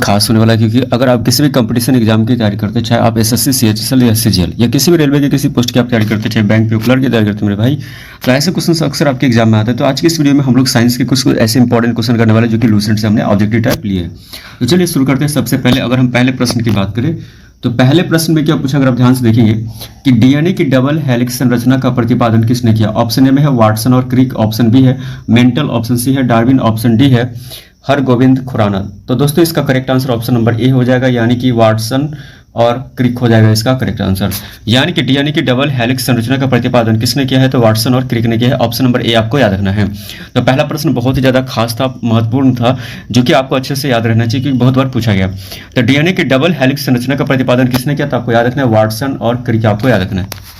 खास होने वाला है, क्योंकि अगर आप किसी भी कंपटीशन एग्जाम की तैयारी करते हैं, चाहे आप एसएससी, सीएचएसएल या सीजीएल या किसी भी रेलवे के किसी पोस्ट की आप तैयारी करते हैं, चाहे बैंक पे क्लर्क की तैयारी करते हैं मेरे भाई, तो ऐसे क्वेश्चन अक्सर आपके एग्जाम में आते हैं। तो आज की इस वीडियो में हम लोग साइंस के कुछ ऐसे इंपॉर्टेंट क्वेश्चन करने वाले जो कि लूसेंट से हमने ऑब्जेक्टिव टाइप लिए हैं। तो चलिए शुरू करते हैं। सबसे पहले अगर हम पहले प्रश्न की बात करें तो पहले प्रश्न में क्या पूछा, अगर आप ध्यान से देखेंगे कि डीएनए की डबल हेलिक्स संरचना का प्रतिपादन किसने किया। ऑप्शन ए में है वाटसन और क्रिक, ऑप्शन बी है मेंटल, ऑप्शन सी है डार्विन, ऑप्शन डी है हरगोविंद खुराना। तो दोस्तों इसका correct answer option number A हो जाएगा, यानी कि वाटसन और क्रिक हो जाएगा इसका करेक्ट आंसर। यानी कि डीएनए की डबल हेलिक्स संरचना का प्रतिपादन किसने किया है, तो वाटसन और क्रिक ने किया है। ऑप्शन नंबर ए आपको याद रखना है। तो पहला प्रश्न बहुत ही ज्यादा खास था, महत्वपूर्ण था, जो कि आपको अच्छे से याद रहना चाहिए क्योंकि बहुत बार पूछा गया। तो डीएनए की डबल हेलिक्स संरचना का प्रतिपादन किसने किया, तो आपको याद रखना है वाटसन और क्रिक आपको याद रखना है।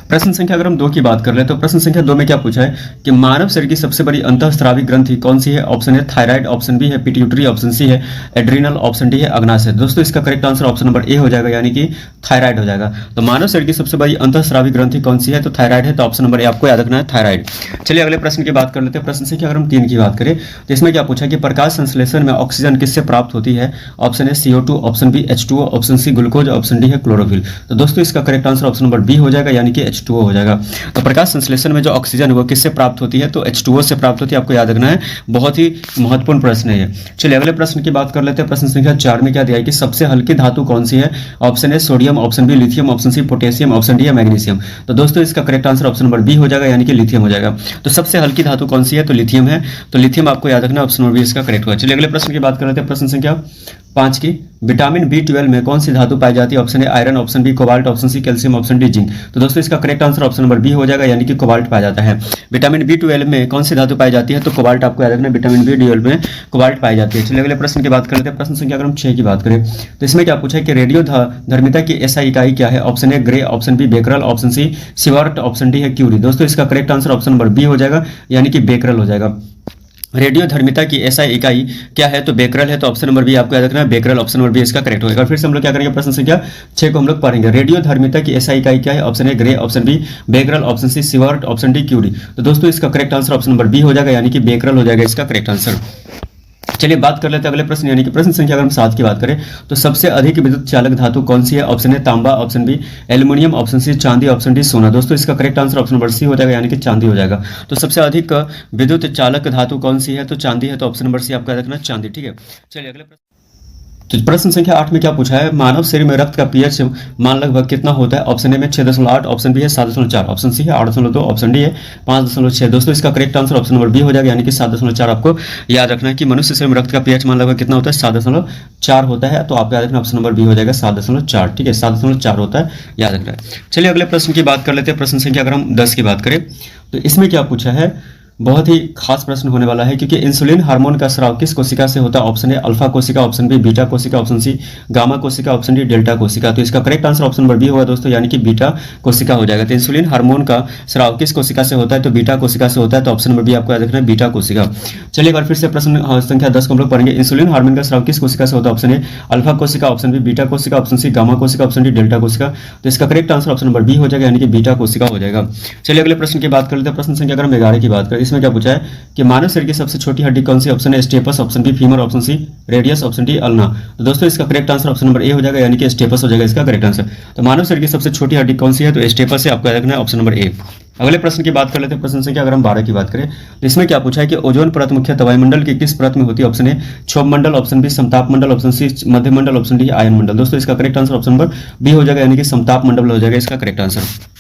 प्रश्न संख्या अगर हम 2 की बात कर ले तो प्रश्न संख्या 2 में क्या पूछा है कि मानव शरीर की सबसे बड़ी अंतःस्रावी ग्रंथि कौन सी है। Option A thyroid, option B है पिट्यूटरी, ऑप्शन सी है एड्रिनल, ऑप्शन डी है अग्नाशय। दोस्तों इसका correct answer option number A हो जाएगा, यानी कि थायराइड हो जाएगा। तो मानव शरीर की सबसे बड़ी अंतःस्रावी ग्रंथि कौन सी है, तो थायराइड है। तो ऑप्शन नंबर ए आपको याद रखना है थायराइड। चलिए अगले प्रश्न की बात कर लेते हैं। प्रश्न संख्या अगर हम 3 की बात करें तो इसमें क्या पूछा कि प्रकाश संश्लेषण में ऑक्सीजन किससे प्राप्त होती है। Option A CO2, option B H2O, option C glucose, option D है क्लोरोफिल। तो दोस्तों इसका correct answer option number B हो जाएगा, यानी कि H2O हो जाएगा। तो प्रकाश संश्लेषण में जो ऑक्सीजन है वो किससे प्राप्त होती है, तो H2O से प्राप्त होती है, आपको याद रखना है। बहुत ही महत्वपूर्ण प्रश्न है ये। चलिए अगले प्रश्न की बात कर लेते हैं। प्रश्न संख्या 4 में क्या दिया है कि सबसे हल्की धातु कौन सी है। Option A sodium, option B lithium, option C potassium, option D है मैग्नीशियम। तो दोस्तों इसका correct answer option number B हो जाएगा, यानी कि लिथियम हो जाएगा। तो सबसे हल्की धातु कौन सी है, तो लिथियम है। तो लिथियम आपको याद रखना, ऑप्शन नंबर बी इसका करेक्ट होगा। चलिए अगले प्रश्न की बात कर लेते हैं। प्रश्न संख्या 5 की विटामिन B12 में कौन सी धातु पाई जाती है। Option A iron, option B cobalt, option C calcium, option D zinc. तो दोस्तों इसका correct answer option number B हो जाएगा, यानी कि कोबाल्ट पाया जाता है। विटामिन B12 में कौन सी धातु पाई जाती है, तो कोबाल्ट आपको याद रखना है। विटामिन B12 में कोबाल्ट पाई जाती है। चलिए अगले प्रश्न की बात कर लेते हैं। प्रश्न संख्या अगर हम 6 की बात करें तो इसमें क्या पूछा है कि रेडियो धर्मिता की SI इकाई क्या है। Option A gray, option B becquerel, option C sievert, option D है क्यूरी। दोस्तों इसका correct answer option number B हो जाएगा, यानी कि बेकरल हो जाएगा। रेडियो धर्मिता की SI इकाई क्या है, तो बेकरल है। तो ऑप्शन नंबर बी आपको याद रखना है, बेकरल, ऑप्शन नंबर बी इसका करेक्ट होगा। फिर से हम लोग क्या करेंगे, प्रश्न संख्या 6 को हम लोग पढ़ेंगे। रेडियो धर्मिता की SI इकाई क्या है। Option A gray, option B becquerel, option C sievert, option D curie. तो दोस्तों इसका correct answer option number B हो जाएगा, यानी कि बेकरल हो जाएगा इसका करेक्ट आंसर। चलिए बात कर लेते हैं अगले प्रश्न, यानी कि प्रश्न संख्या अगर हम 7 की बात करें तो सबसे अधिक विद्युत चालक धातु कौन सी है। ऑप्शन ए तांबा, option B aluminium, option C चांदी, ऑप्शन डी सोना। दोस्तों इसका correct answer option number C हो जाएगा, यानी कि चांदी हो जाएगा। तो सबसे अधिक विद्युत चालक धातु कौन सी है, तो चांदी है। तो ऑप्शन नंबर सी आपका याद रखना चांदी, ठीक है। चलिए अगले प्रश्न। तो प्रश्न संख्या 8 में क्या पूछा है, मानव शरीर में रक्त का pH मान लगभग कितना होता है। ऑप्शन ए में 6.8, ऑप्शन बी है 7.4, ऑप्शन सी है 8.2, ऑप्शन डी है 5.6। दोस्तों इसका correct answer option number B हो जाएगा, यानी कि 7.4 आपको याद रखना है कि मनुष्य शरीर में रक्त का pH मान लगभग कितना होता है, 7.4 होता है। तो आपको याद रखना ऑप्शन नंबर बी हो जाएगा 7.4, ठीक है, 7.4 होता है, याद रखना है। चलिए अगले प्रश्न की बात कर लेते हैं। प्रश्न संख्या अगर हम 10 की बात करें तो इसमें क्या पूछा है, बहुत ही खास प्रश्न होने वाला है, क्योंकि इंसुलिन हार्मोन का स्राव किस कोशिका से होता है। ऑप्शन ए अल्फा कोशिका, ऑप्शन बी बीटा कोशिका, ऑप्शन सी गामा कोशिका, ऑप्शन डी डेल्टा कोशिका। तो इसका correct answer option number B होगा दोस्तों, यानी कि बीटा कोशिका हो जाएगा। तो इंसुलिन हार्मोन का स्राव किस कोशिका से होता है, तो बीटा कोशिका से होता है। तो ऑप्शन नंबर बी आपको याद रखना है, बीटा कोशिका। चलिए एक बार फिर से प्रश्न संख्या 10 को हम लोग पढ़ेंगे। इंसुलिन हार्मोन का स्राव किस कोशिका से होता है। ऑप्शन ए अल्फा कोशिका, ऑप्शन बी बीटा कोशिका, ऑप्शन सी गामा कोशिका, ऑप्शन डी डेल्टा कोशिका। तो इसका correct answer option number B हो जाएगा, यानी कि बीटा कोशिका हो जाएगा। चलिए अगले प्रश्न की बात कर लेते हैं। प्रश्न संख्या अगर हम 11 की बात करें, इसमें क्या पूछा है कि मानव शरीर की सबसे छोटी हड्डी कौन सी। Option A stapes, option B femur, option C radius, option D ulna. तो दोस्तों इसका correct answer option number A हो जाएगा, यानी कि स्टेपस हो जाएगा इसका करेक्ट आंसर। तो मानव शरीर की सबसे छोटी हड्डी कौन सी है, तो स्टेपस से आपको याद रखना है ऑप्शन नंबर ए। अगले प्रश्न की बात कर लेते हैं। प्रश्न संख्या अगर हम 12 की बात करें तो इसमें क्या पूछा है कि ओजोन परत मुख्यतः वायुमंडल की किस परत में होती है। ऑप्शन ए क्षोभ मंडल, ऑप्शन बी समताप मंडल, ऑप्शन सी मध्य मंडल, ऑप्शन डी आयन मंडल। दोस्तों इसका correct answer option number B हो जाएगा, यानी कि समताप मंडल हो जाएगा इसका करेक्ट आंसर।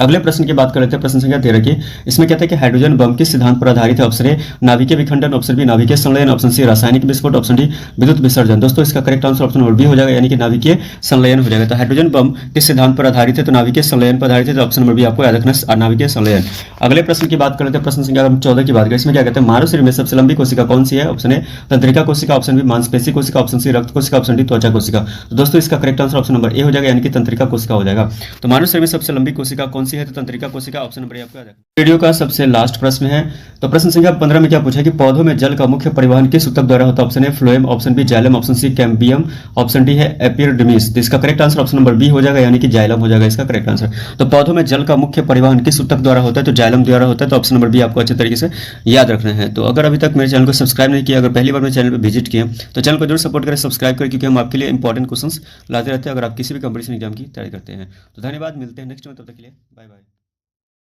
अगले प्रश्न की बात कर लेते हैं। प्रश्न संख्या 13 की, इसमें कहते हैं कि हाइड्रोजन बम किस सिद्धांत पर आधारित है। ऑप्शन ए नाभिकीय विखंडन, ऑप्शन बी नाभिकीय संलयन, ऑप्शन सी रासायनिक विस्फोट, ऑप्शन डी विद्युत विसर्जन। दोस्तों इसका correct answer option number B हो जाएगा, यानी कि नाभिकीय संलयन हो जाएगा। तो हाइड्रोजन बम किस सिद्धांत पर आधारित है, तो नाभिकीय संलयन पर आधारित है। तो ऑप्शन नंबर बी आपको याद रखना नाभिकीय संलयन। अगले प्रश्न की बात कर लेते हैं। प्रश्न संख्या 14 की बात करें, इसमें क्या कहते हैं मानव शरीर में सबसे लंबी कोशिका कौन सी है। ऑप्शन ए तंत्रिका कोशिका, ऑप्शन बी मांसपेशी कोशिका, ऑप्शन सी रक्त कोशिका, ऑप्शन डी त्वचा कोशिका। तो दोस्तों इसका correct answer option number A हो जाएगा, यानी कि तंत्रिका कोशिका हो जाएगा। तो मानव शरीर में सबसे लंबी कोशिका कौन सी है, तो तंत्रिका कोशिका, ऑप्शन नंबर ए आपको याद रखना। वीडियो का सबसे लास्ट प्रश्न है, तो प्रश्न संख्या 15 में क्या पूछा है कि पौधों में जल का मुख्य परिवहन किस ऊतक द्वारा होता है? Option A phloem, option B xylem, option C cambium, option D है एपिडर्मिस। तो इसका correct answer option number B हो जाएगा, यानी कि जाइलम हो जाएगा इसका करेक्ट आंसर। तो पौधों में जल का मुख्य परिवहन किस ऊतक द्वारा होता है? तो जाइलम द्वारा होता है। तो ऑप्शन नंबर बी आपको अच्छे तरीके से याद रखना है। तो अगर अभी तक मेरे चैनल को सब्सक्राइब नहीं किया, अगर पहली बार मेरे चैनल पर विजिट किए तो चैनल को जरूर सपोर्ट करें, सब्सक्राइब करें, क्योंकि हम आपके लिए इंपॉर्टेंट क्वेश्चंस लाते रहते हैं अगर आप किसी भी कंपटीशन एग्जाम की तैयारी करते हैं। तो धन्यवाद, मिलते हैं नेक्स्ट में, तब तक के लिए बाय बाय।